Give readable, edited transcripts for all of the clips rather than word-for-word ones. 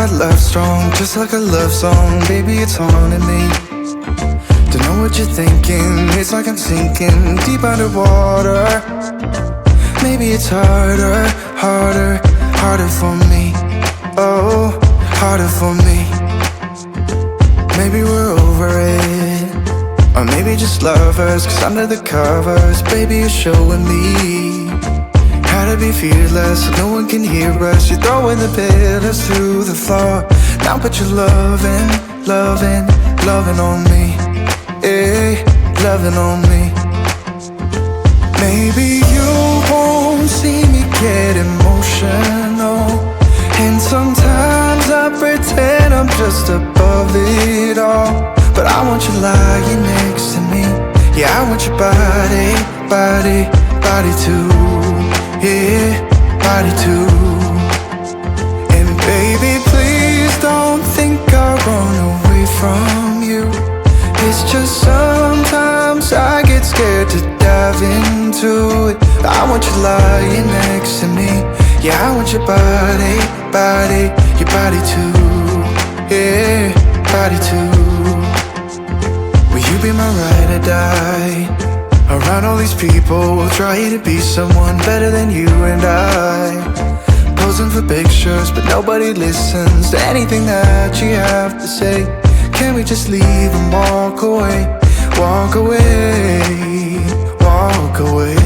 our love strong, just like a love song. Baby, it's haunting me. Don't know what you're thinking. It's like I'm sinking deep underwater. Maybe it's harder, harder, harder for me. Oh, harder for me. Maybe we're over it, or maybe just lovers. Cause under the covers, baby, you're showing me how to be fearless so no one can hear us. You're throwing the pillars through the floor. Now put your loving, loving, loving on me. Eh, loving on me. Maybe you won't see me get emotional, and sometimes I pretend I'm just above it all. But I want you lying next to me. Yeah, I want your body, body, body too. Yeah, body too. And baby, please don't think I'll run away from you. It's just sometimes I get scared to dive into it. I want you lying next to me. Yeah, I want your body, body, your body too. Yeah, body too. Will you be my ride or die? Around all these people, we'll try to be someone better than you and I. Posing for pictures, but nobody listens to anything that you have to say. Can we just leave and walk away? Walk away, walk away.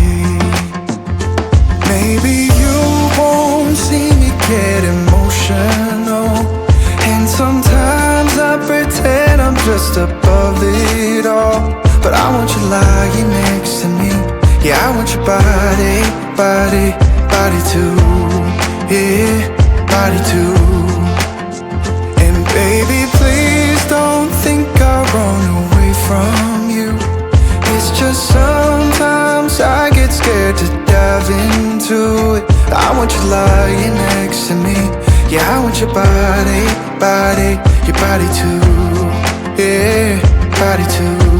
Maybe you won't see me get emotional, and sometimes I pretend I'm just above it all. But I want you lying next to me. Yeah, I want your body, body, body too. Yeah, body too. And baby, please don't think I'll run away from you. It's just sometimes I get scared to dive into it. I want you lying next to me. Yeah, I want your body, body, your body too. Yeah, body too.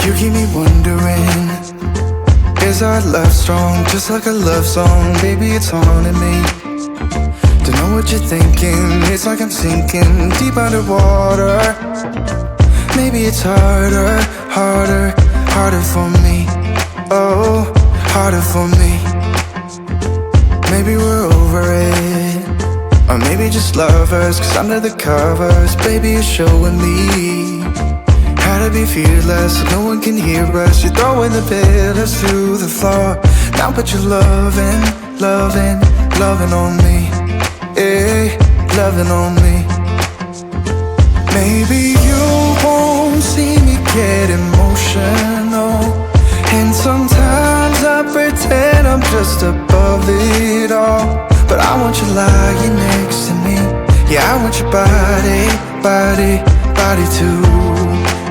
You keep me wondering, is our love strong, just like a love song? Baby, it's haunting me. Don't know what you're thinking. It's like I'm sinking deep underwater. Maybe it's harder, harder, harder for me. Oh, harder for me. Maybe we're over it, or maybe just lovers. Cause under the covers, baby, you're showing me how to be fearless so no one can hear us. You're throwing the pillars through the floor. Now put your loving, loving, loving on me. Eh, loving on me. Maybe you won't see me get emotional, and sometimes I pretend I'm just above it all. But I want you lying next to me. Yeah, I want your body, body, body too.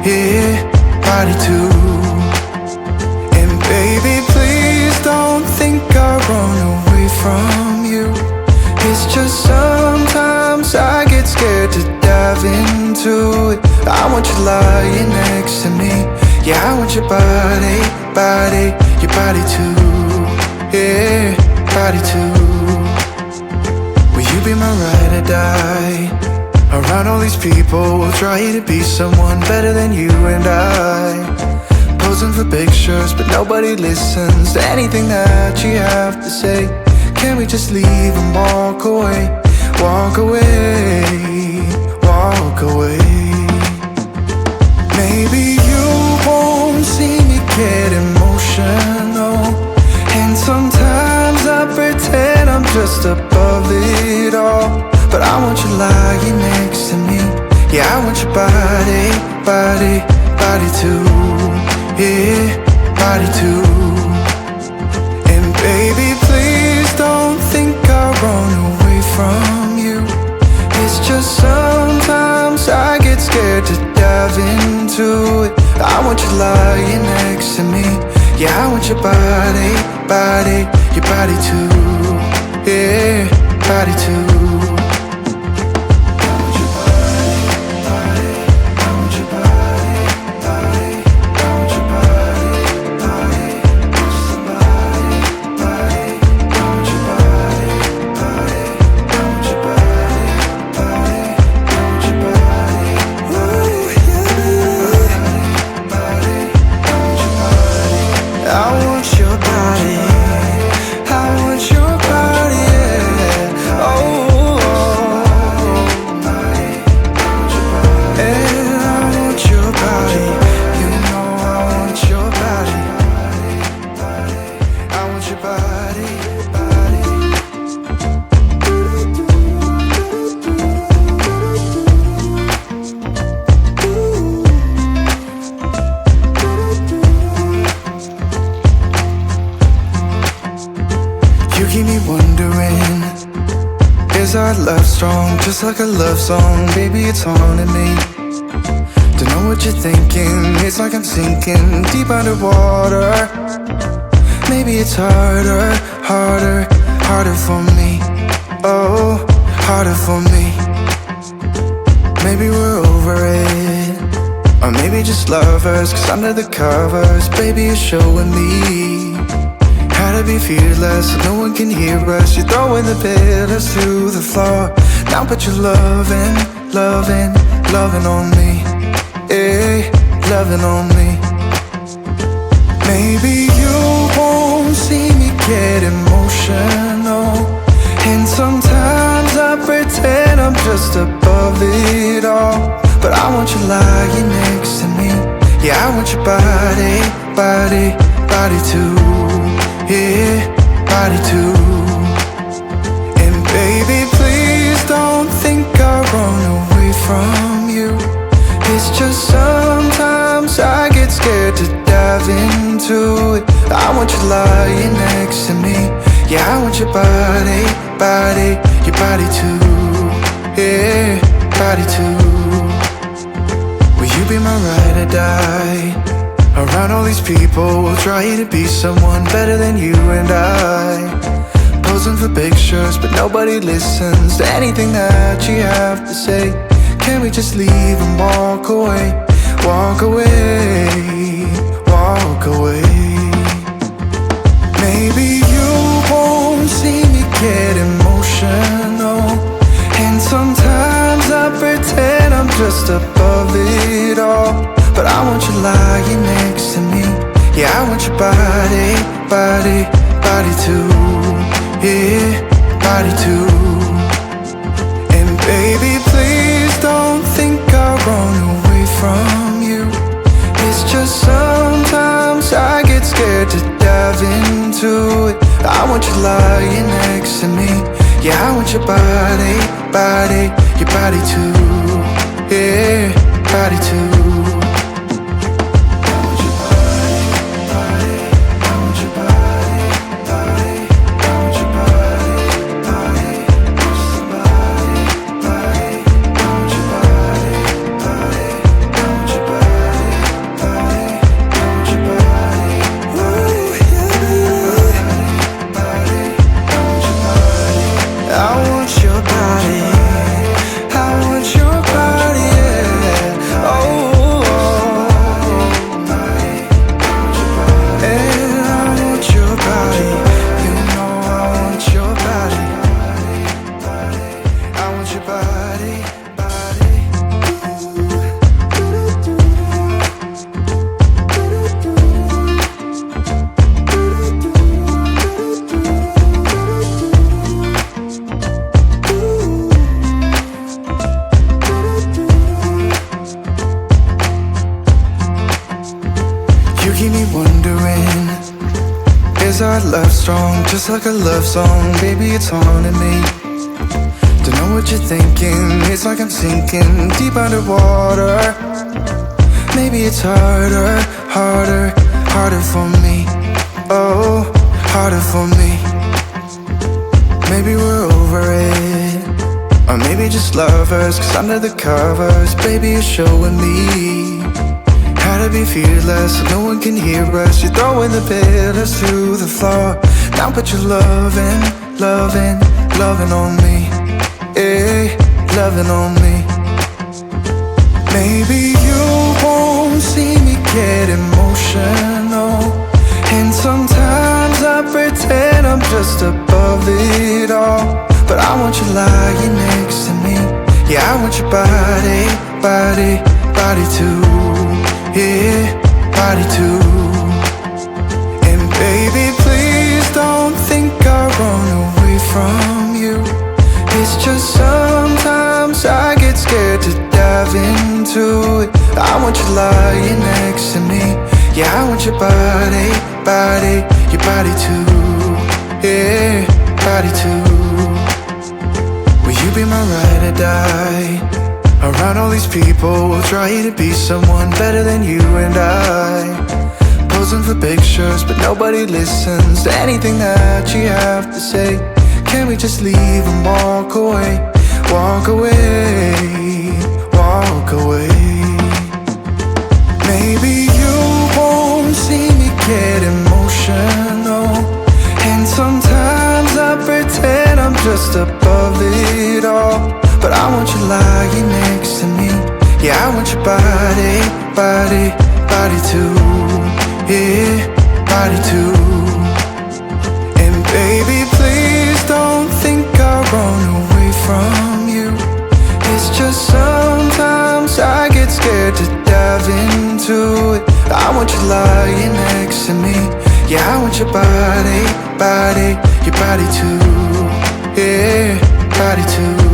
Yeah, body too. And baby, please don't think I'll run away from you. It's just sometimes I get scared to dive into it. I want you lying next to me. Yeah, I want your body, body, your body too. Yeah, body too. Will you be my ride or die? Around all these people, we'll try to be someone better than you and I. Posing for pictures, but nobody listens to anything that you have to say. Can we just leave and walk away? Walk away, walk away. Maybe you won't see me get emotional, and sometimes I pretend I'm just above it all. But I want you lying next to me. Yeah, I want your body, body, body too. Yeah, body too. And baby, please don't think I'll run away from you. It's just sometimes I get scared to dive into it. I want you lying next to me. Yeah, I want your body, body, your body too. Yeah, body too. You keep me wondering, is our love strong? Just like a love song, baby, it's haunting me. Don't know what you're thinking, it's like I'm sinking deep underwater. Maybe it's harder, harder, harder for me. Oh, harder for me. Maybe we're over it, or maybe just lovers. Cause under the covers, baby, you're showing me how to be fearless, so no one can hear us. You're throwing the pillars through the floor. Now put your loving, loving, loving on me. Yeah, loving on me. Maybe you won't see me get emotional, and sometimes I pretend I'm just above it all. But I want you lying next to me. Yeah, I want your body, body, body too. Yeah, body too. And baby, please don't think I'll run away from you. It's just sometimes I get scared to dive into it. I want you lying next to me. Yeah, I want your body, body, your body too. Yeah, body too. Will you be my ride or die? Around all these people, we'll try to be someone better than you and I. Posing for pictures, but nobody listens to anything that you have to say. Can we just leave and walk away? Walk away, walk away. Maybe you won't see me get emotional, and sometimes I pretend I'm just above it all. But I want you lying next to me. Yeah, I want your body, body, body too. Yeah, body too. And baby, please don't think I'll run away from you. It's just sometimes I get scared to dive into it. I want you lying next to me. Yeah, I want your body, body, your body too. Yeah, body too. I want your body, yeah. Oh, keep me wondering, is our love strong, just like a love song? Baby, it's haunting me. Don't know what you're thinking, it's like I'm sinking deep underwater. Maybe it's harder, harder, harder for me. Oh, harder for me. Maybe we're over it, or maybe just lovers, cause under the covers, baby, you're showing me how to be fearless, so no one can hear us. You're throwing the pillars to the floor. Now put your loving, loving, loving on me. Hey, loving on me. Maybe you won't see me get emotional, and sometimes I pretend I'm just above it all. But I want you lying next to me. Yeah, I want your body, body, body too. Yeah, body too. And baby, please don't think I run away from you. It's just sometimes I get scared to dive into it. I want you lying next to me. Yeah, I want your body, body, your body too. Yeah, body too. Will you be my ride or die? Around all these people, we'll try to be someone better than you and I. Posing for pictures, but nobody listens to anything that you have to say. Can we just leave and walk away? Walk away, walk away. Maybe you won't see me get emotional, and sometimes I pretend I'm just above it all. But I want you lying next to me. Yeah, I want your body, body, body too. Yeah, body too. And baby, please don't think I run away from you. It's just sometimes I get scared to dive into it. I want you lying next to me. Yeah, I want your body, body, your body too. Yeah, body too.